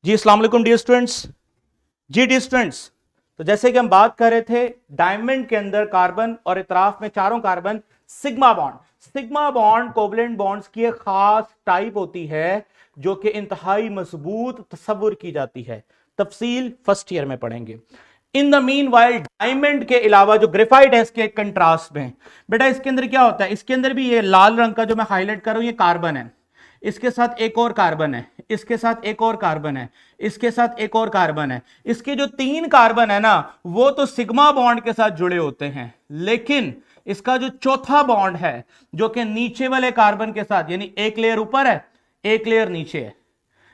जी अस्सलाम वालेकुम dear students. जी dear students, तो जैसे कि हम बात कर रहे थे डायमंड के अंदर कार्बन और इतराफ में चारों carbon sigma bond covalent bonds की एक खास टाइप होती है जो कि इंतहाई मजबूत तस्वुर की जाती है। तफसील फर्स्ट ईयर में पढ़ेंगे। In the mean while diamond के अलावा जो ग्रेफाइट है इसके कंट्रास्ट में बेटा इसके अंदर क्या होता है, इसके अंदर भी ये लाल रंग का जो मैं हाईलाइट कर रहा हूं ये कार्बन है, इसके साथ एक और कार्बन है, इसके साथ एक और कार्बन है, इसके साथ एक और कार्बन है। इसके जो 3 कार्बन है ना वो तो सिग्मा बॉन्ड के साथ जुड़े होते हैं, लेकिन इसका जो चौथा बॉन्ड है जो कि नीचे वाले कार्बन के साथ, यानी एक लेयर ऊपर है एक लेयर नीचे है।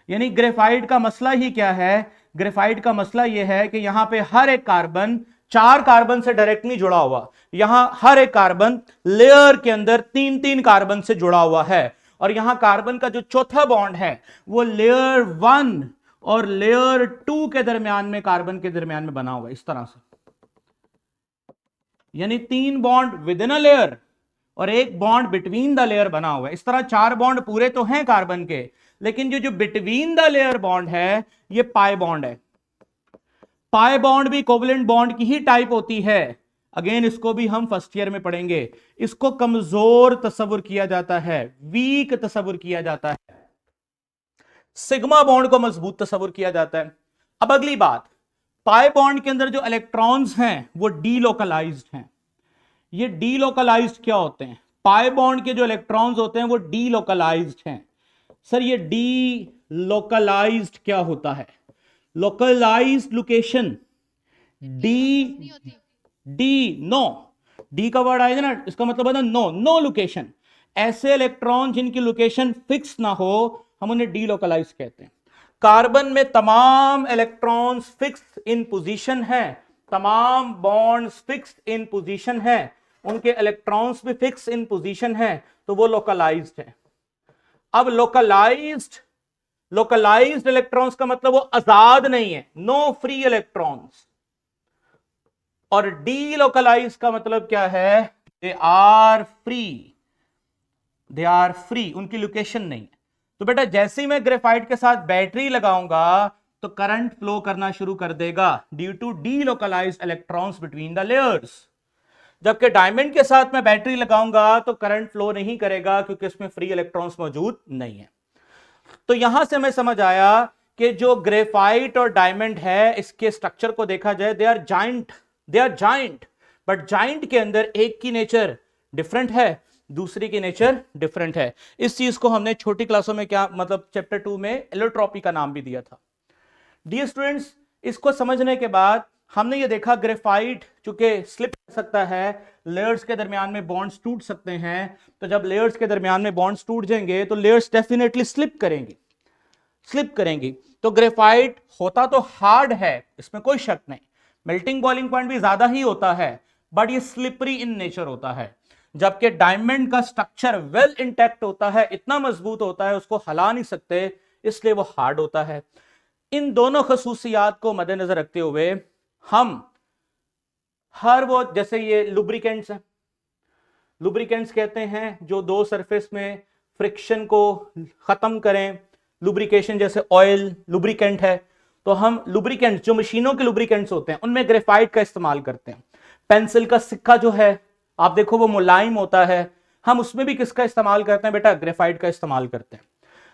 यानी ग्रेफाइट का मसला ही क्या है, ग्रेफाइट का मसला यह है कि यहां पे हर एक कार्बन 4 कार्बन से डायरेक्ट नहीं जुड़ा हुआ, यहां हर एक कार्बन लेयर के अंदर 3-3 कार्बन से जुड़ा हुआ है। और यहां कार्बन का जो चौथा बॉन्ड है वो लेयर 1 और लेयर 2 के दरमियान में, कार्बन के दरमियान में बना हुआ है इस तरह से। यानी 3 bond with in a layer और एक बॉन्ड बिटवीन द लेयर बना हुआ है। इस तरह 4 बॉन्ड पूरे तो हैं कार्बन के, लेकिन जो बिटवीन द लेयर बॉन्ड है ये पाई बॉन्ड है। पाई बॉन्ड भी कोवलेंट बॉन्ड की ही टाइप होती है। अगेन इसको भी हम फर्स्ट ईयर में पढ़ेंगे। इसको कमजोर तस्वुर किया जाता है, वीक तस्वुर किया जाता है, सिग्मा बॉन्ड को मजबूत तस्वुर किया जाता है। अब अगली बात, पाई बॉन्ड के अंदर जो इलेक्ट्रॉन्स हैं वो डीलोकलाइज्ड हैं। ये डीलोकलाइज्ड क्या होते हैं? पाई बॉन्ड के जो इलेक्ट्रॉन्स होते हैं वो डीलोकलाइज्ड हैं। सर ये डीलोकलाइज्ड क्या होता है? Localised location, de no, de का वर्ड आएगा ना इसका मतलब है नो, नो लोकेशन। ऐसे इलेक्ट्रॉन जिनकी लोकेशन फिक्स ना हो हम उन्हें डीलोकलाइज कहते हैं। कार्बन में तमाम इलेक्ट्रॉन्स फिक्स इन पोजीशन है, तमाम बॉन्ड्स फिक्स इन पोजीशन है, उनके इलेक्ट्रॉन्स भी फिक्स इन पोजीशन है, तो वो लोकलाइज्ड है। अब लोकलाइज्ड इलेक्ट्रॉन्स का मतलब वो आजाद नहीं है, नो फ्री इलेक्ट्रॉन्स। और डीलोकलाइज का मतलब क्या है? दे आर फ्री, उनकी लोकेशन नहीं है। तो बेटा जैसे ही मैं ग्रेफाइट के साथ बैटरी लगाऊंगा तो करंट फ्लो करना शुरू कर देगा due to delocalised electrons between the layers. जबकि डायमंड के साथ मैं बैटरी लगाऊंगा तो करंट फ्लो नहीं करेगा क्योंकि इसमें फ्री इलेक्ट्रॉन्स मौजूद नहीं है। तो यहां से हमें समझ आया कि जो ग्रेफाइट और डायमंड है इसके स्ट्रक्चर को देखा जाए they are giant, but giant के अंदर एक की नेचर डिफरेंट है, दूसरी की नेचर डिफरेंट है। इस चीज को हमने छोटी क्लासों में क्या मतलब चैप्टर 2 में एलोट्रॉपी का नाम भी दिया था। डियर स्टूडेंट्स, इसको समझने के बाद हमने ये देखा ग्रेफाइट चूंकि स्लिप कर सकता है, लेयर्स के दरमियान में बॉन्ड्स टूट सकते हैं, तो जब लेयर्स के दरमियान में बॉन्ड्स टूट जाएंगे तो लेयर्स डेफिनेटली स्लिप करेंगी। तो ग्रेफाइट होता तो हार्ड है, इसमें कोई शक नहीं, मेल्टिंग बॉइलिंग पॉइंट भी ज्यादा ही होता है, बट ये स्लिपरी इन नेचर होता है। जबकि डायमंड का स्ट्रक्चर वेल इंटैक्ट होता है, इतना मजबूत होता है उसको हिला नहीं सकते, इसलिए वो हार्ड होता है। इन दोनों खसूसियात को मद्देनजर रखते हुए हम हर वो, जैसे ये लुब्रिकेंट्स हैं, लुब्रिकेंट्स कहते हैं जो दो सरफेस में फ्रिक्शन को खत्म करें, लुब्रिकेशन जैसे ऑयल लुब्रिकेंट है, तो हम लुब्रिकेंट्स जो मशीनों के लुब्रिकेंट्स होते हैं उनमें ग्रेफाइट का इस्तेमाल करते हैं। पेंसिल का सिक्का जो है आप देखो वो मुलायम होता है, हम उसमें भी किसका इस्तेमाल करते हैं बेटा? ग्रेफाइट का इस्तेमाल करते हैं।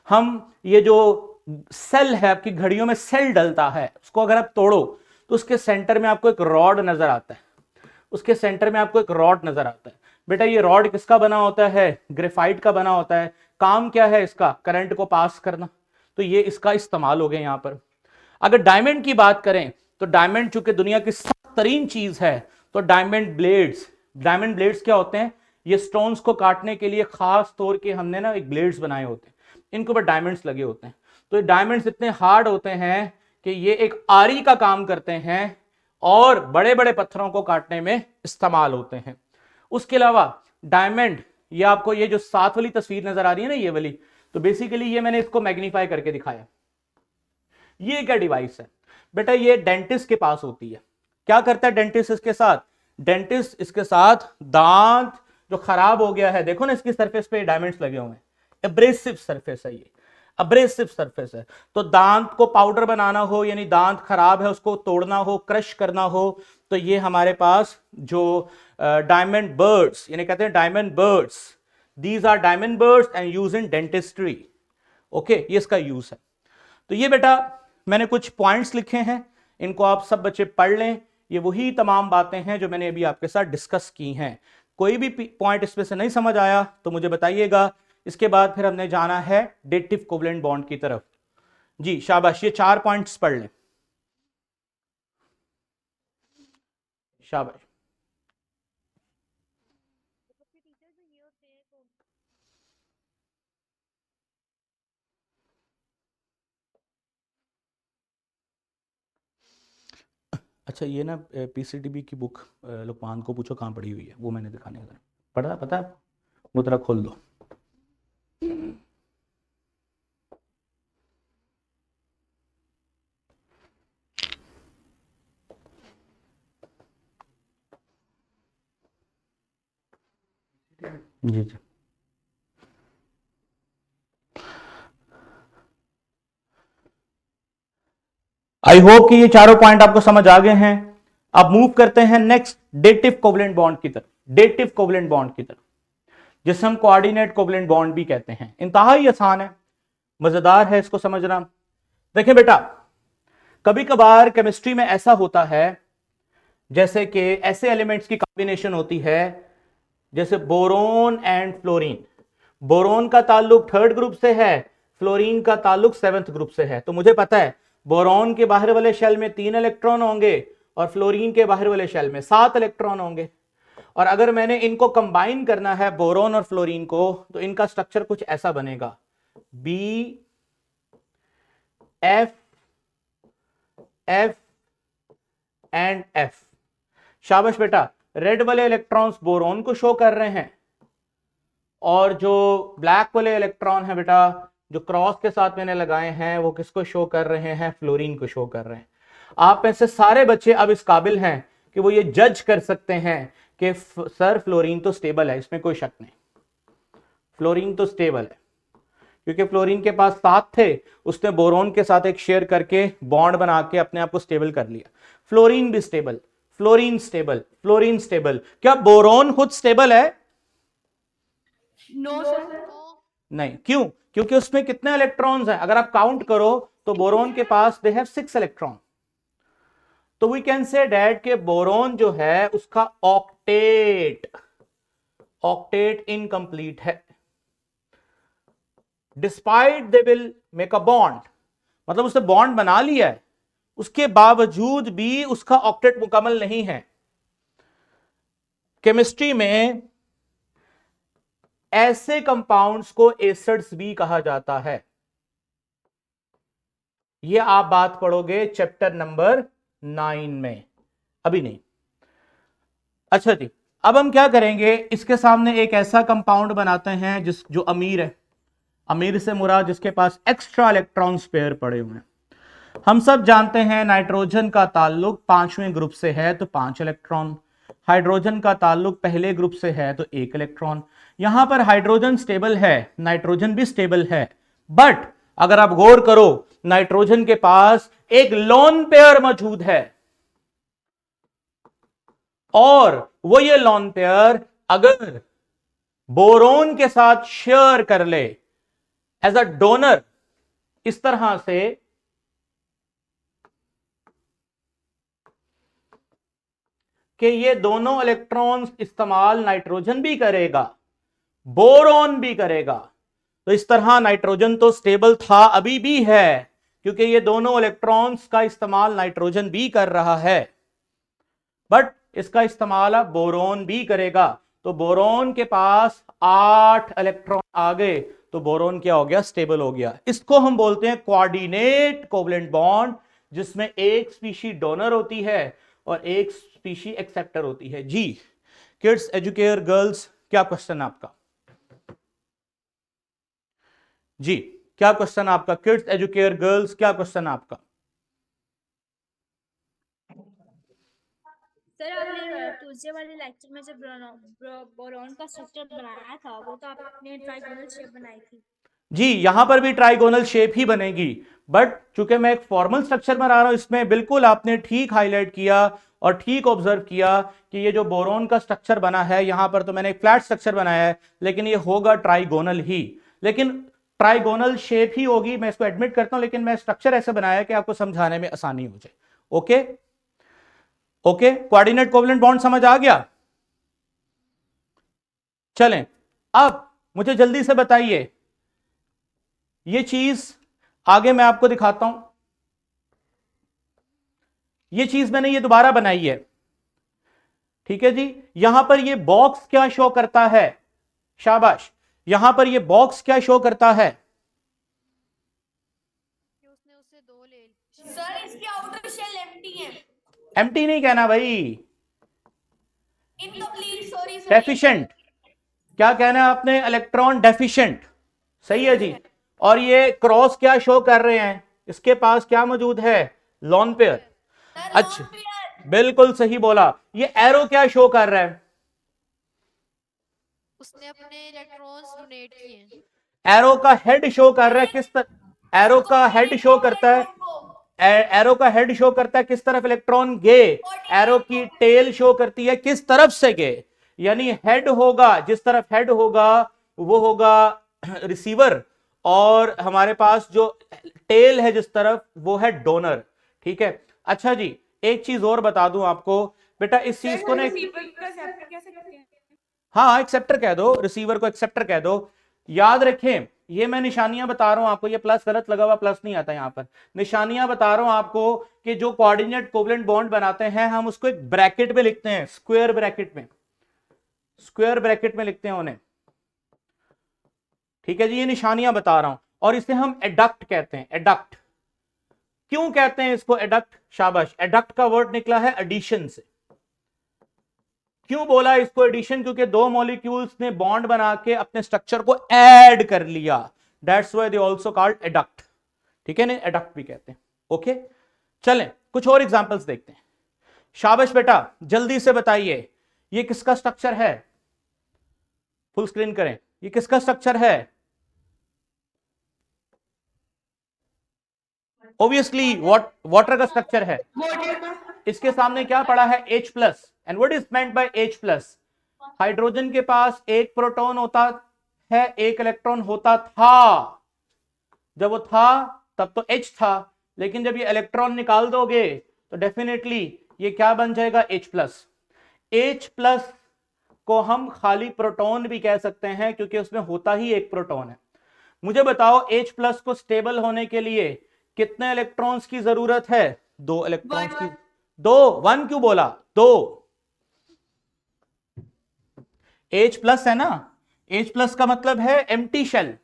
हम ये जो सेल है, आपकी घड़ियों में सेल डलता है, उसको अगर आप तोड़ो तो उसके सेंटर में आपको एक रॉड नजर आता है, उसके सेंटर में आपको एक रॉड नजर आता है। बेटा ये रॉड किसका बना होता है? ग्रेफाइट का बना होता है। काम क्या है इसका? करंट को पास करना। तो ये इसका इस्तेमाल हो गया यहां पर। अगर डायमंड की बात करें तो डायमंड चूंकि दुनिया की सख्त तरीन चीज है, तो डायमंड ब्लेड्स क्या होते हैं? ये स्टोन्स को काटने के लिए खास तौर के हमने ना एक ब्लेड्स बनाए होते हैं, इनके ऊपर डायमंड्स लगे होते हैं। तो ये डायमंड्स इतने हार्ड होते हैं कि ये एक आरी का काम करते हैं और बड़े बड़े पत्थरों को काटने में इस्तेमाल होते हैं। उसके अलावा डायमंड, ये आपको ये जो साथ वाली तस्वीर नजर आ रही है ना, ये वाली, तो बेसिकली ये मैंने इसको मैग्नीफाई करके दिखाया। ये क्या डिवाइस है बेटा? ये डेंटिस्ट के पास होती है। क्या करता है डेंटिस्ट इसके साथ? डेंटिस्ट इसके साथ दांत जो खराब हो गया है, देखो ना इसकी सरफेस पे डायमंड्स लगे हुए हैं, एब्रेसिव सरफेस है ये। अब्रेसिव सरफेस है। तो दांत को पाउडर बनाना हो, यानी दांत खराब है उसको तोड़ना हो, क्रश करना हो, तो ये हमारे पास जो डायमंड बर्ड्स, यानी कहते हैं diamond birds, these are diamond birds and use in dentistry. Okay, ये इसका यूज है। तो ये बेटा मैंने कुछ पॉइंट्स लिखे हैं, इनको आप सब बच्चे पढ़ लें। ये वही तमाम बातें हैं जो मैंने अभी आपके साथ डिस्कस की हैं। कोई भी पॉइंट इसमें से नहीं समझ आया तो मुझे बताइएगा। इसके बाद फिर हमने जाना है डेटिव कोवलेंट बॉन्ड की तरफ। जी शाबाश, ये 4 पॉइंट्स पढ़ लें। शाबाश। अच्छा, ये ना पीसीडीबी की बुक लोकमान को पूछो कहाँ पड़ी हुई है, वो मैंने दिखाने का पढ़ा, पता है? वो तरह खोल दो। जी जी। आई होप कि ये चारों पॉइंट आपको समझ आ गए हैं। अब मूव करते हैं नेक्स्ट डेटिव कोवलेंट बॉन्ड की तरफ। डेटिव कोवलेंट बॉन्ड की तरफ, जिसे हम कोऑर्डिनेट कोवलेंट बॉन्ड भी कहते हैं। इंतहाई आसान है, मजेदार है इसको समझना। देखिए बेटा, कभी कभार केमिस्ट्री में ऐसा होता है, जैसे कि ऐसे एलिमेंट्स की कॉम्बिनेशन होती है, जैसे बोरोन एंड फ्लोरीन। बोरोन का ताल्लुक थर्ड ग्रुप से है, फ्लोरीन का ताल्लुक सेवेंथ ग्रुप से है। तो मुझे पता है बोरोन के बाहर वाले शेल में 3 इलेक्ट्रॉन होंगे और फ्लोरीन के बाहर वाले शेल में 7 इलेक्ट्रॉन होंगे। और अगर मैंने इनको कंबाइन करना है, बोरोन और फ्लोरीन को, तो इनका स्ट्रक्चर कुछ ऐसा बनेगा, B F F and F. शाबाश बेटा, रेड वाले इलेक्ट्रॉन्स बोरोन को शो कर रहे हैं, और जो ब्लैक वाले इलेक्ट्रॉन है बेटा, जो क्रॉस के साथ मैंने लगाए हैं, वो किसको शो कर रहे हैं? फ्लोरीन को शो कर रहे हैं। आप में से सारे बच्चे अब इस काबिल हैं कि वो ये जज कर सकते हैं कि सर फ्लोरीन तो स्टेबल है, इसमें कोई शक नहीं, फ्लोरीन तो स्टेबल है, क्योंकि फ्लोरीन के पास 7 थे, उसने बोरोन के साथ एक शेयर करके बॉन्ड बना के अपने आप को स्टेबल कर लिया। फ्लोरीन भी stable, fluorine stable, fluorine stable. क्या बोरोन खुद स्टेबल है? No sir. नहीं। क्यों? क्योंकि उसमें कितने इलेक्ट्रॉन्स हैं? अगर आप काउंट करो तो बोरोन के पास दे हैव 6 इलेक्ट्रॉन। तो वी कैन से डैट के बोरोन जो है उसका ऑक्टेट, ऑक्टेट इनकंप्लीट है। Despite they will make a bond, मतलब उसने बॉन्ड बना लिया है, उसके बावजूद भी उसका ऑक्टेट मुकम्मल नहीं है। केमिस्ट्री में ऐसे कंपाउंड्स को एसिड्स भी कहा जाता है। ये आप बात पढ़ोगे चैप्टर नंबर 9 में, अभी नहीं। अच्छा जी, अब हम क्या करेंगे, इसके सामने एक ऐसा कंपाउंड बनाते हैं जो अमीर है। अमीर से मुराद जिसके पास एक्स्ट्रा इलेक्ट्रॉन स्पेयर पड़े हुए हैं। हम सब जानते हैं नाइट्रोजन का ताल्लुक 5वें ग्रुप से है तो 5 इलेक्ट्रॉन, हाइड्रोजन का ताल्लुक पहले ग्रुप से है तो 1 इलेक्ट्रॉन। यहां पर हाइड्रोजन स्टेबल है, नाइट्रोजन भी स्टेबल है, बट अगर आप गौर करो, नाइट्रोजन के पास एक लोन पेयर मौजूद है, और वो ये लोन पेयर अगर बोरोन के साथ शेयर कर ले एज अ डोनर, इस तरह से, कि ये दोनों इलेक्ट्रॉन्स इस्तेमाल नाइट्रोजन भी करेगा, बोरोन भी करेगा, तो इस तरह नाइट्रोजन तो स्टेबल था, अभी भी है, क्योंकि ये दोनों इलेक्ट्रॉन्स का इस्तेमाल नाइट्रोजन भी कर रहा है, बट इसका इस्तेमाल अब बोरोन भी करेगा। तो बोरोन के पास 8 इलेक्ट्रॉन आ गए, तो बोरोन क्या हो गया? स्टेबल हो गया। इसको हम बोलते हैं कोऑर्डिनेट कोवलेंट बॉन्ड, जिसमें एक स्पीशी डोनर होती है और एक स्पीशी एक्सेप्टर होती है। जी किड्स एजुकेयर गर्ल्स, क्या क्वेश्चन आपका? जी क्या क्वेश्चन आपका? किड्स एजुकेयर गर्ल्स, क्या क्वेश्चन आपका? सर आपने ट्यूसडे वाले लेक्चर में जब बोरॉन का स्ट्रक्चर बनाया था, वो तो आपने ट्राइगोनल शेप बनाई थी। जी, यहां पर भी ट्राइगोनल शेप ही बनेगी, बट चूंकि मैं एक फॉर्मल स्ट्रक्चर बना रहा हूं, इसमें बिल्कुल आपने ठीक हाईलाइट किया और ठीक ऑब्जर्व किया कि ये जो बोरोन का स्ट्रक्चर बना है, यहां पर तो मैंने एक फ्लैट स्ट्रक्चर बनाया है, लेकिन ये होगा ट्राइगोनल ही, लेकिन ट्राइगोनल शेप ही होगी, मैं इसको एडमिट करता हूं, लेकिन मैं स्ट्रक्चर ऐसे बनाया कि आपको समझाने में आसानी हो जाए। Okay okay, coordinate covalent bond समझ आ गया? चलें, अब मुझे जल्दी से बताइए, ये चीज आगे मैं आपको दिखाता हूं। ये चीज मैंने ये दोबारा बनाई है, ठीक है जी। यहां पर ये बॉक्स क्या शो करता है? शाबाश, यहां पर ये बॉक्स क्या शो करता है? उसने उससे दो ले ली। सर इसकी आउटर शेल एम्प्टी है। एम्प्टी नहीं कहना भाई, इनकम्प्लीट, सॉरी सर। डेफिशिएंट। क्या कहना है आपने? इलेक्ट्रॉन डेफिशिएंट, सही है जी। और ये क्रॉस क्या शो कर रहे हैं? इसके पास क्या मौजूद है? Lone pair. अच्छा, बिल्कुल सही बोला। ये एरो क्या शो कर रहा है? उसने अपने इलेक्ट्रॉन्स डोनेट किए हैं। एरो का हेड शो कर रहा है किस तरह? एरो का हेड शो करता है, एरो का हेड शो करता है किस तरफ इलेक्ट्रॉन गए, एरो की टेल शो करती है किस तरफ से गए। यानी हेड होगा, जिस तरफ हेड होगा वो होगा रिसीवर, और हमारे पास जो टेल है जिस तरफ, वो है डोनर, ठीक है। अच्छा जी, एक चीज और बता दूं आपको बेटा, इस चीज को ना, हाँ एक्सेप्टर कह दो, रिसीवर को एक्सेप्टर कह दो। याद रखें, ये मैं निशानियां बता रहा हूं आपको, ये प्लस गलत लगा हुआ, प्लस नहीं आता यहां पर, निशानियां बता रहा हूं आपको कि जो कोऑर्डिनेट कोवेलेंट बॉन्ड बनाते हैं हम उसको एक ब्रैकेट में लिखते हैं, स्क्वायर ब्रैकेट में, स्क्वायर ब्रैकेट में लिखते हैं उन्हें, ठीक है जी। ये निशानियां बता रहा हूं, और इसे हम एडक्ट कहते हैं, एडक्ट। क्यों कहते हैं इसको एडक्ट? शाबाश, एडक्ट का वर्ड निकला है एडिशन से। क्यों बोला इसको एडिशन? क्योंकि दो मॉलिक्यूल्स ने बॉन्ड बना के अपने स्ट्रक्चर को ऐड कर लिया, that's why they also called adduct, ठीक है ना, एडक्ट भी कहते हैं। ओके, चलें कुछ और एग्जांपल्स देखते हैं। शाबाश बेटा, जल्दी से बताइए, ये किसका स्ट्रक्चर है? फुल स्क्रीन करें, ये किसका स्ट्रक्चर है? ऑब्वियसली वाटर का स्ट्रक्चर है। इसके सामने क्या पड़ा है? H plus. And what is meant by H plus? Hydrogen के पास एक प्रोटॉन होता है, एक इलेक्ट्रॉन होता था। जब वो था तब तो H था, लेकिन जब ये इलेक्ट्रॉन निकाल दोगे तो डेफिनेटली ये क्या बन जाएगा? H plus. H प्लस को हम खाली प्रोटॉन भी कह सकते हैं, क्योंकि उसमें होता ही एक प्रोटॉन है। मुझे बताओ, H प्लस को स्टेबल होने के लिए कितने इलेक्ट्रॉन्स की जरूरत है? दो इलेक्ट्रॉन्स की। दो, वन क्यों बोला? दो। H प्लस है ना, H प्लस का मतलब है एम्प्टी शेल।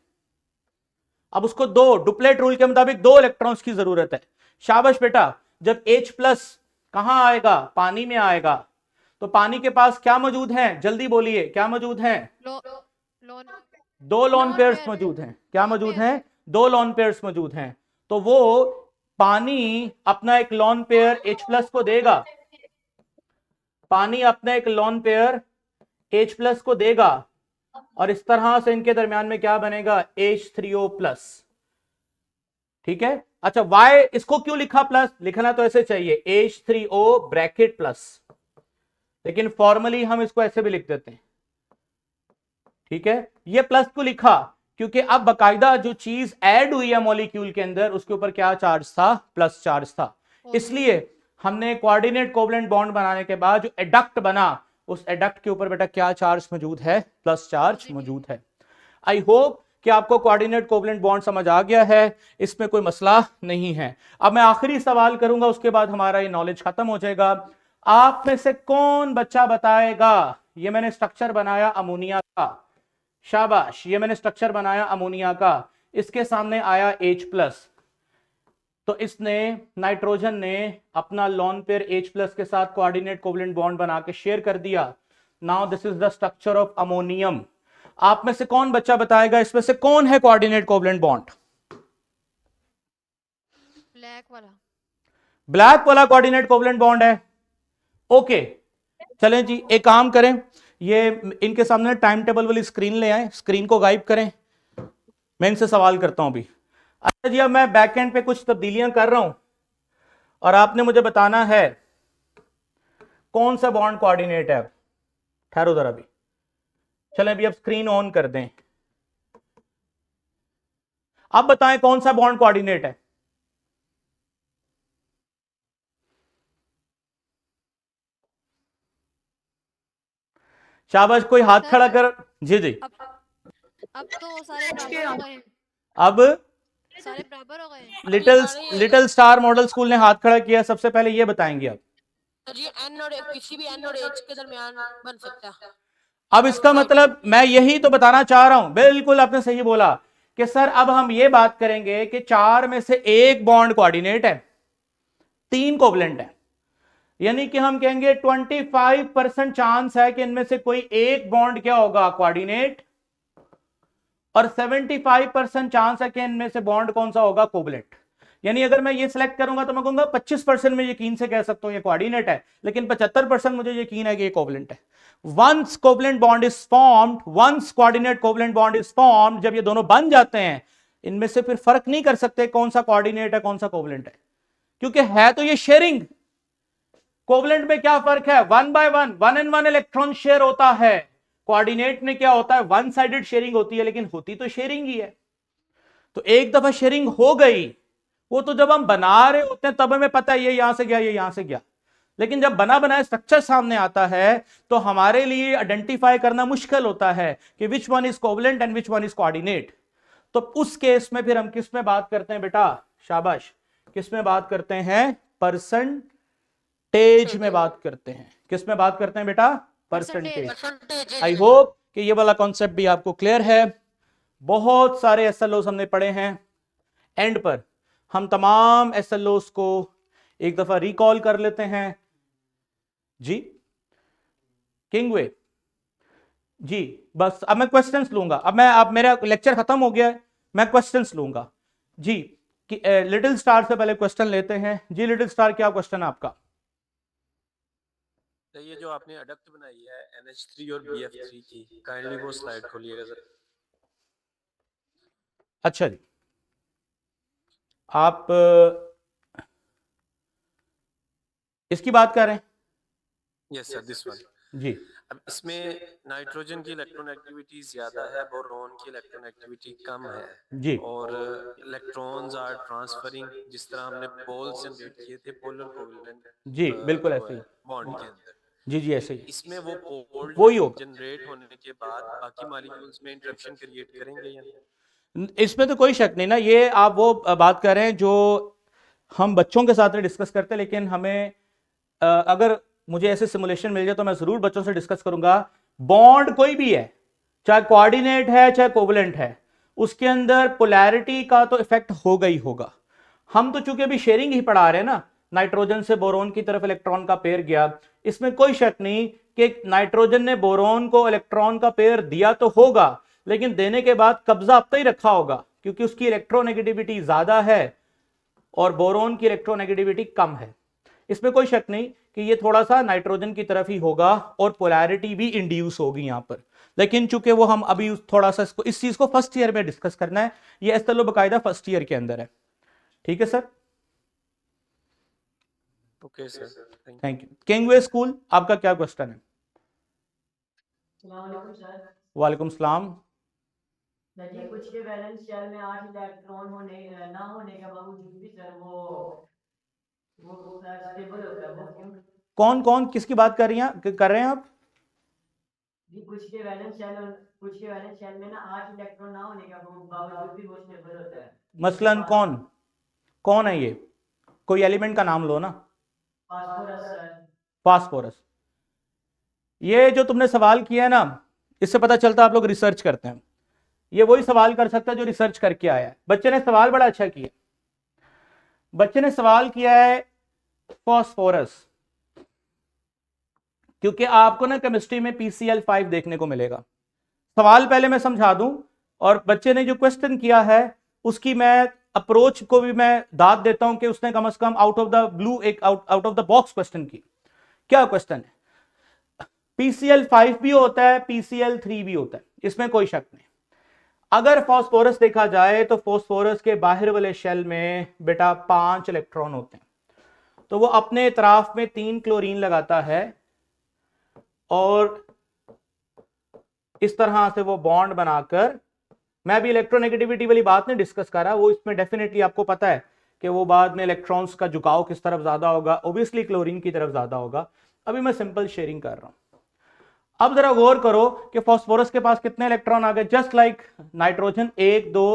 अब उसको दो, डुप्लेट रूल के मुताबिक दो इलेक्ट्रॉन्स की जरूरत है। शाबाश बेटा, जब H प्लस कहां आएगा? पानी में आएगा। तो पानी के पास क्या मौजूद है? जल्दी बोलिए, क्या मौजूद है? दो लॉन पेयर्स मौजूद हैं। क्या मौजूद हैं? दो लॉन पेयर्स मौजूद हैं। तो वो पानी अपना एक लॉन पेयर H प्लस को देगा, पानी अपना एक लॉन पेयर H प्लस को देगा, और इस तरह से इनके दरमियान में क्या बनेगा? H3O प्लस, ठीक है। अच्छा, वाई इसको क्यों लिखा प्लस? लिखना तो ऐसे चाहिए H3O ब्रैकेट प्लस, लेकिन फॉर्मली हम इसको ऐसे भी लिख देते हैं, ठीक है। ये प्लस क्यों लिखा? क्योंकि अब बकायदा जो चीज ऐड हुई है मॉलिक्यूल के अंदर, उसके ऊपर क्या चार्ज था? प्लस चार्ज था। इसलिए हमने कोऑर्डिनेट कोवेलेंट बॉन्ड बनाने के बाद जो एडक्ट बना, उस एडक्ट के ऊपर बेटा क्या चार्ज मौजूद है? प्लस चार्ज मौजूद है। आई होप कि आपको कोऑर्डिनेट कोवेलेंट बॉन्ड समझ आ गया है, इसमें कोई मसला नहीं है। अब मैं आखिरी सवाल करूंगा, उसके बाद हमारा ये नॉलेज खत्म हो जाएगा। आप में से कौन बच्चा बताएगा, ये मैंने स्ट्रक्चर बनाया अमोनिया का, शाबाश, ये मैंने स्ट्रक्चर बनाया अमोनिया का, इसके सामने आया H प्लस, तो इसने, नाइट्रोजन ने अपना लॉन पेयर H प्लस के साथ कोऑर्डिनेट कोवेलेंट बॉन्ड बना के शेयर कर दिया। Now this is the structure of ammonium. आप में से कौन बच्चा बताएगा, इसमें से कौन है कोऑर्डिनेट कोवेलेंट बॉन्ड? ब्लैक वाला। ब्लैक वाला कोऑर्डिनेट कोवेलेंट बॉन्ड है। ओके, चलें जी, एक काम करें, ये इनके सामने टाइम टेबल वाली स्क्रीन ले आए, स्क्रीन को गायब करें, मैं इनसे सवाल करता हूं अभी। अच्छा जी, अब मैं बैक एंड पे कुछ तब्दीलियां कर रहा हूं और आपने मुझे बताना है कौन सा बॉन्ड कोऑर्डिनेट है। ठहरो जरा अभी, चलें अभी अब स्क्रीन ऑन कर दें। अब बताएं कौन सा बॉन्ड कोऑर्डिनेट है। शाबाश, कोई हाथ सर, खड़ा कर। जी जी। अब तो सारे बराबर हो गए हैं। अब सारे बराबर हो गए हैं। लिटिल स्टार मॉडल स्कूल ने हाथ खड़ा किया। सबसे पहले ये बताएंगे आप। जी एन और किसी भी एन और एच के दरमियान बन सकता है। अब इसका मतलब मैं यही तो बताना चाह रहा हूं। बिल्कुल आपने सही बोला कि सर अब हम ये बात करेंगे कि 4 में से एक बॉन्ड कोऑर्डिनेट है, 3 कोवलेंट है, यानी कि हम कहेंगे 25% चांस है कि इनमें से कोई एक बॉन्ड क्या होगा, कोऑर्डिनेट, और 75% चांस है कि इनमें से बॉन्ड कौन सा होगा, कोवलेंट। यानी अगर मैं ये सिलेक्ट करूंगा तो मैं कहूंगा 25% में यकीन से कह सकता हूं ये कोऑर्डिनेट है, लेकिन 75% मुझे यकीन है कि ये कोवलेंट है। Once covalent bond is formed, once coordinate covalent bond is formed, जब ये दोनों बन जाते हैं, इनमें से फिर फर्क नहीं कर सकते कौन सा कोऑर्डिनेट है कौन सा कोवलेंट है, क्योंकि है तो ये शेयरिंग। कोवलेंट में क्या फर्क है, 1/1 इलेक्ट्रॉन शेयर होता है। कोऑर्डिनेट में क्या होता है, वन साइडेड शेयरिंग होती है, लेकिन होती तो शेयरिंग ही है। तो एक दफा शेयरिंग हो गई, वो तो जब हम बना रहे होते हैं तब हमें पता है ये यहां से गया ये यहां से गया, लेकिन जब बना बनाया स्ट्रक्चर सामने आता है तो हमारे लिए आइडेंटिफाई करना मुश्किल होता है कि which one is covalent and which one is coordinate. तो उस केस में फिर हम किस में बात करते हैं बेटा, शाबाश, किस में बात करते हैं, परसेंटेज में बात करते हैं। किस में बात करते हैं बेटा, परसेंटेज। आई होप कि ये वाला कॉन्सेप्ट भी आपको क्लियर है। बहुत सारे एसएलओस हमने पढ़े हैं, एंड पर हम तमाम एसएलओस को एक दफा रिकॉल कर लेते हैं। जी किंगवे जी, बस अब मैं क्वेश्चंस लूंगा। अब मेरा लेक्चर खत्म हो गया है, मैं क्वेश्चंस लूंगा जी। लिटिल स्टार से पहले क्वेश्चन लेते हैं। जी लिटिल स्टार, क्या क्वेश्चन है आपका? तो ये जो आपने अडक्ट बनाई है NH3 और BF3 की, काइंडली वो स्लाइड खोलिएगा सर। अच्छा जी, आप इसकी बात कर रहे हैं? यस सर, दिस वन जी। अब इसमें नाइट्रोजन की इलेक्ट्रॉन एक्टिविटी ज्यादा है, बोरोन की इलेक्ट्रॉन एक्टिविटी कम है जी और इलेक्ट्रॉन्स आर ट्रांसफरिंग, जिस तरह हमने पोल्स जनरेट किए थे पोलर कोवलेंट जी, बिल्कुल ऐसे ही बॉन्ड के अंदर। जी जी ऐसे ही इसमें वो पोल वही होगा। जनरेट होने के बाद बाकी मॉलिक्यूल्स में इंटरेक्शन क्रिएट करेंगे या नहीं? इसमें तो कोई शक नहीं ना। ये आप वो बात कर रहे हैं जो हम बच्चों के साथ डिस्कस करते हैं, लेकिन हमें अगर मुझे ऐसे सिमुलेशन मिल जाए तो मैं जरूर बच्चों से डिस्कस करूंगा। बॉन्ड कोई भी है, चाहे कोऑर्डिनेट है चाहे कोवलेंट है, उसके अंदर पोलैरिटी का तो इफेक्ट होगा ही होगा। हम तो चूंकि अभी शेयरिंग ही पढ़ा रहे हैं ना, नाइट्रोजन से बोरोन की तरफ इलेक्ट्रॉन का पेयर गया, इसमें कोई शक नहीं कि नाइट्रोजन ने बोरोन को इलेक्ट्रॉन का पेयर दिया तो होगा, लेकिन देने के बाद कब्जा अब तक ही रखा होगा, क्योंकि उसकी इलेक्ट्रोनेगेटिविटी ज्यादा है और बोरोन की इलेक्ट्रोनेगेटिविटी कम है। इसमें कोई शक नहीं कि ये थोड़ा सा नाइट्रोजन की तरफ ही होगा और पोलैरिटी भी इंड्यूस होगी यहां पर, लेकिन चूंकि वो हम अभी थोड़ा सा इस चीज को फर्स्ट ईयर में डिस्कस करना है, ये एसएलओ बकायदा फर्स्ट ईयर के अंदर है। ठीक है sir, okay sir, thank you. Kingway school, आपका क्या क्वेश्चन है? वालेकुम सलाम। जी, कुछ के वैलेंस शेल में 8 इलेक्ट्रॉन होने ना होने के बावजूद भी सर वो स्टेबल होता है, वो क्यों? कौन कौन किसकी बात कर रहे हैं आप? जी, कुछ के वैलेंस शेल में ना 8 इलेक्ट्रॉन ना होने के बावजूद भी वो स्टेबल होता है। मसलन कौन कौन है ये? कोई एलिमेंट का नाम लो ना। Phosphorus sir. फास्फोरस। ये जो तुमने सवाल किया है ना, इससे पता चलता है आप लोग रिसर्च करते हैं। ये वही सवाल कर सकता है जो रिसर्च करके आया है। बच्चे ने सवाल बड़ा अच्छा किया। बच्चे ने सवाल किया है फास्फोरस, क्योंकि आपको ना केमिस्ट्री में PCl5 देखने को मिलेगा। सवाल पहले मैं समझा दूं, और बच्चे ने जो क्वेश्चन किया है उसकी मैं अप्रोच को भी मैं दाद देता हूं कि उसने कम से कम आउट ऑफ द ब्लू एक out of the box question की। क्या क्वेश्चन है? PCl5 भी होता है, PCl3 भी होता है, इसमें कोई शक नहीं। अगर फास्फोरस देखा जाए तो फास्फोरस के बाहर वाले शेल में बेटा 5 इलेक्ट्रॉन होते हैं, तो वो अपने इतराफ में 3 क्लोरीन लगाता है और इस तरह से वो बॉन्ड बनाकर, मैं भी इलेक्ट्रोनेगेटिविटी वाली बात नहीं डिस्कस कर रहा, वो इसमें डेफिनेटली आपको पता है कि वो बाद में इलेक्ट्रॉन्स का झुकाव किस तरफ ज्यादा होगा, ओब्वियसली क्लोरीन की तरफ ज्यादा होगा। अभी मैं सिंपल शेयरिंग कर रहा हूं। अब जरा गौर करो कि फास्फोरस के पास कितने इलेक्ट्रॉन आ गए, just like nitrogen 1 2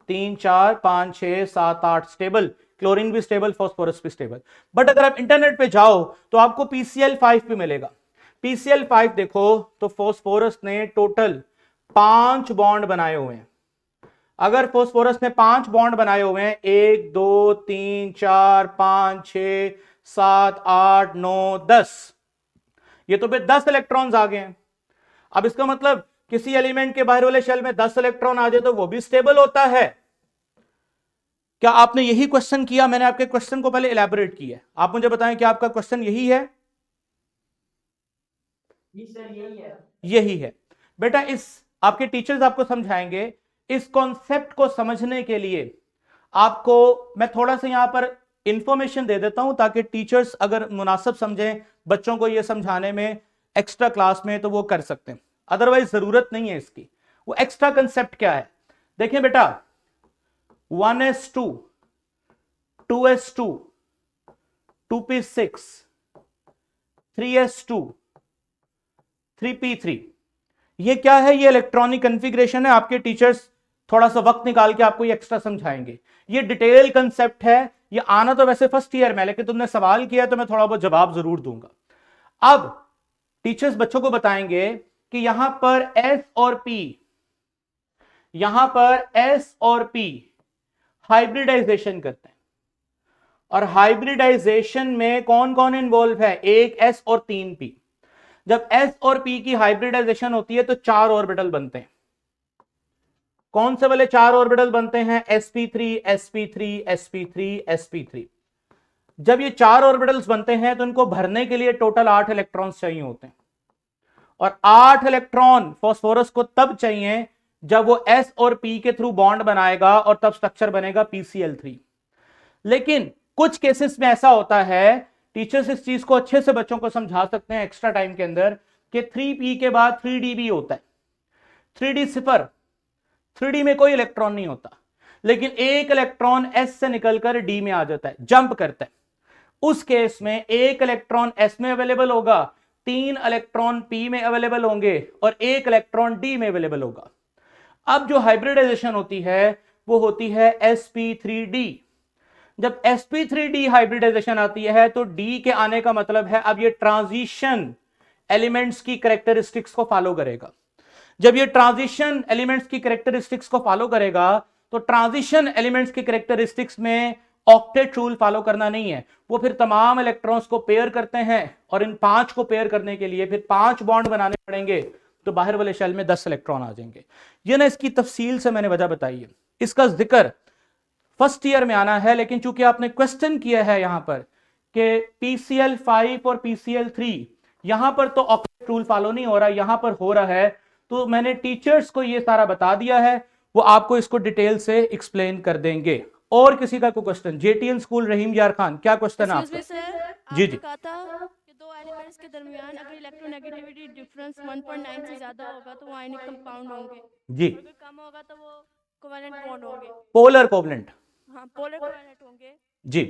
3 4 5 6 7 8 stable, chlorine भी स्टेबल, फास्फोरस भी स्टेबल। बट अगर आप इंटरनेट पे जाओ तो आपको PCl5 भी मिलेगा। PCl5 देखो तो फास्फोरस ने टोटल 5 बॉन्ड बनाए हुए हैं। अगर फास्फोरस ने 5 बॉन्ड बनाए हुए हैं, 1 2 3 4 5 6 7 8 9 10, ये तो फिर 10 इलेक्ट्रॉन्स आ गए हैं। अब इसका मतलब किसी एलिमेंट के बाहर वाले शेल में 10 इलेक्ट्रॉन आ जाए तो वो भी स्टेबल होता है। क्या आपने यही क्वेश्चन किया? मैंने आपके क्वेश्चन को पहले इलैबोरेट किया है, आप मुझे बताएं कि आपका क्वेश्चन यही है? जी सर यही है। यही है बेटा। इस आपके टीचर्स आपको समझाएंगे। इस कॉन्सेप्ट को समझने के लिए आपको मैं थोड़ा सा यहां पर इंफॉर्मेशन दे देता हूं ताकि टीचर्स अगर मुनासिब समझें बच्चों को यह समझाने में एक्स्ट्रा क्लास में तो वो कर सकते हैं, अदरवाइज जरूरत नहीं है इसकी। वो एक्स्ट्रा कंसेप्ट क्या है देखें बेटा, 1s2 2s2 2p6 3s2 3p3, ये क्या है? ये इलेक्ट्रॉनिक कॉन्फ़िगरेशन है। आपके टीचर्स थोड़ा सा वक्त निकाल के आपको ये एक्स्ट्रा समझाएंगे। ये डिटेल कंसेप्ट है, ये आना तो वैसे फर्स्ट ईयर में, लेकिन तुमने सवाल किया तो मैं थोड़ा बहुत जवाब जरूर दूंगा। अब टीचर्स बच्चों को बताएंगे कि यहां पर S और P, यहां पर S और P हाइब्रिडाइजेशन करते हैं, और हाइब्रिडाइजेशन में कौन कौन इन्वॉल्व है? एक S और 3 P। जब S और P की हाइब्रिडाइजेशन होती है तो 4 ऑर्बिटल बनते हैं। कौन से वाले 4 ऑर्बिटल बनते हैं? sp3 sp3 sp3 sp3। जब ये 4 ऑर्बिटल्स बनते हैं तो इनको भरने के लिए टोटल 8 इलेक्ट्रॉन्स चाहिए होते हैं, और 8 इलेक्ट्रॉन फास्फोरस को तब चाहिए जब वो S और P के थ्रू बॉन्ड बनाएगा और तब स्ट्रक्चर बनेगा PCl3। लेकिन कुछ केसेस में ऐसा होता है, टीचर्स इस चीज को अच्छे से बच्चों को समझा सकते हैं एक्स्ट्रा टाइम के अंदर, कि 3p के बाद 3d भी होता है। 3d सिफर, 3d में कोई इलेक्ट्रॉन नहीं होता, लेकिन एक इलेक्ट्रॉन S से निकलकर D में आ जाता है, जंप करता है। उस केस में एक इलेक्ट्रॉन S में अवेलेबल होगा, 3 इलेक्ट्रॉन P में अवेलेबल होंगे और 1 इलेक्ट्रॉन D में अवेलेबल होगा। अब जो हाइब्रिडाइजेशन होती है वो होती है sp3d। जब sp3d हाइब्रिडाइजेशन आती है तो D के आने का मतलब है अब ये ट्रांजिशन एलिमेंट्स की कैरेक्टरिस्टिक्स को फॉलो करेगा। जब ये ट्रांजिशन एलिमेंट्स की कैरेक्टरिस्टिक्स को फॉलो करेगा तो ट्रांजिशन एलिमेंट्स की कैरेक्टरिस्टिक्स में ऑक्टेट रूल फॉलो करना नहीं है, वो फिर तमाम इलेक्ट्रॉन्स को पेयर करते हैं, और इन 5 को पेयर करने के लिए फिर 5 बॉन्ड बनाने पड़ेंगे, तो बाहर वाले शेल में 10 इलेक्ट्रॉन आ जाएंगे। ये ना इसकी तफसील से मैंने वजह बताई है, इसका जिक्र फर्स्ट ईयर में आना है, लेकिन चूंकि आपने क्वेश्चन किया है यहां पर कि PCl5 और PCl3, यहां पर तो ऑक्टेट रूल फॉलो नहीं हो रहा, यहां पर हो रहा है, तो मैंने टीचर्स को ये सारा बता दिया है, वो आपको इसको डिटेल से एक्सप्लेन कर देंगे। और किसी का कोई क्वेश्चन? JTN स्कूल रहीम यार खान, क्या क्वेश्चन है आपका? सर जी जी। कहा था कि दो एलिमेंट्स के दरमियान अगर इलेक्ट्रोनेगेटिविटी डिफरेंस 1.9 से ज्यादा होगा तो वो आयनिक कंपाउंड होंगे, जी, अगर कम होगा तो वो कोवेलेंट बॉन्ड होंगे। Polar covalent. हाँ, पोलर कोवेलेंट होंगे। जी,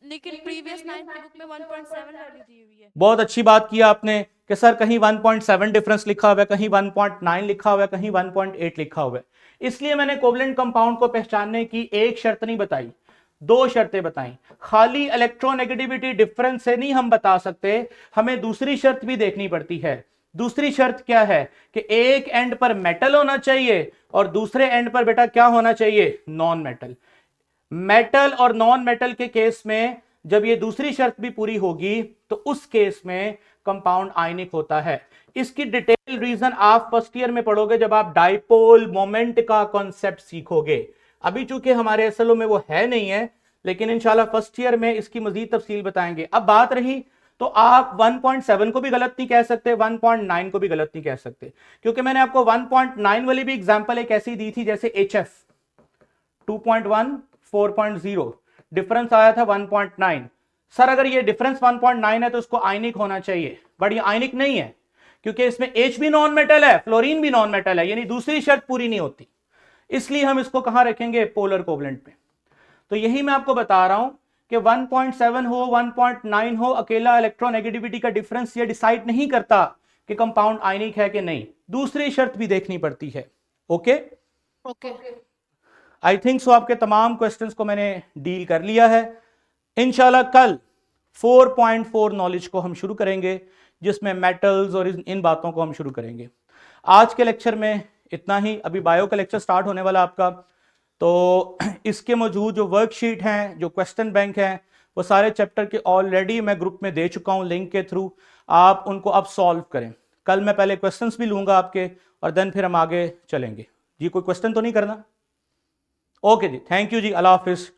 लेकिन प्रीवियस 9th की बुक में 1.7 वैल्यू दी हुई है। बहुत अच्छी बात किया आपने कि सर कहीं 1.7 डिफरेंस लिखा हुआ है, कहीं 1.9 लिखा हुआ है, कहीं 1.8 लिखा हुआ है। इसलिए मैंने कोवलेंट कंपाउंड को पहचानने की एक शर्त नहीं बताई, 2 शर्तें बताई। खाली इलेक्ट्रोनेगेटिविटी डिफरेंस से नहीं हम बता सकते, हमें दूसरी शर्त भी देखनी पड़ती है। दूसरी शर्त क्या है कि एक एंड पर मेटल होना चाहिए और दूसरे एंड पर बेटा क्या होना चाहिए? Non metal. मेटल और नॉन मेटल के केस में जब ये दूसरी शर्त भी पूरी होगी तो उस केस में कंपाउंड आयनिक होता है। इसकी डिटेल रीजन आप फर्स्ट ईयर में पढ़ोगे जब आप डाइपोल मोमेंट का कॉन्सेप्ट सीखोगे। अभी चूंकि हमारे एसएलओ में वो है नहीं है, लेकिन इंशाल्लाह फर्स्ट ईयर में इसकी मजीद तफसील बताएंगे। अब बात रही तो आप 1.7 को भी गलत नहीं कह सकते, 1.9 को भी गलत नहीं कह सकते, क्योंकि मैंने आपको 1.9 वाली भी एग्जांपल एक ऐसी दी थी जैसे HF 2.1 4.0 डिफरेंस आया था 1.9। सर अगर ये डिफरेंस 1.9 है तो उसको आयनिक होना चाहिए, बट ये आयनिक नहीं है क्योंकि इसमें H भी नॉन मेटल है, फ्लोरीन भी नॉन मेटल है, यानी दूसरी शर्त पूरी नहीं होती, इसलिए हम इसको कहां रखेंगे, पोलर कोवलेंट में। तो यही मैं आपको बता रहा हूं कि 1.7 हो 1.9 हो, अकेला इलेक्ट्रोनेगेटिविटी का डिफरेंस ये डिसाइड नहीं करता कि कंपाउंड आयनिक है कि नहीं, दूसरी शर्त भी देखनी पड़ती है। Okay okay I think so आपके तमाम क्वेश्चंस को मैंने डील कर लिया है। इंशाल्लाह कल 4.4 नॉलेज को हम शुरू करेंगे, जिसमें मेटल्स और इन बातों को हम शुरू करेंगे। आज के लेक्चर में इतना ही। अभी बायो का लेक्चर स्टार्ट होने वाला आपका, तो इसके मौजूद जो वर्कशीट हैं, जो क्वेश्चन बैंक हैं, वो सारे चैप्टर के ऑलरेडी मैं ग्रुप में दे चुका हूं लिंक के थ्रू, आप उनको अब सॉल्व करें। कल मैं पहले क्वेश्चंस भी लूंगा आपके और देन फिर हम आगे चलेंगे। जी कोई क्वेश्चन तो नहीं करना? ओके जी, थैंक यू जी, अल्लाह हाफिज।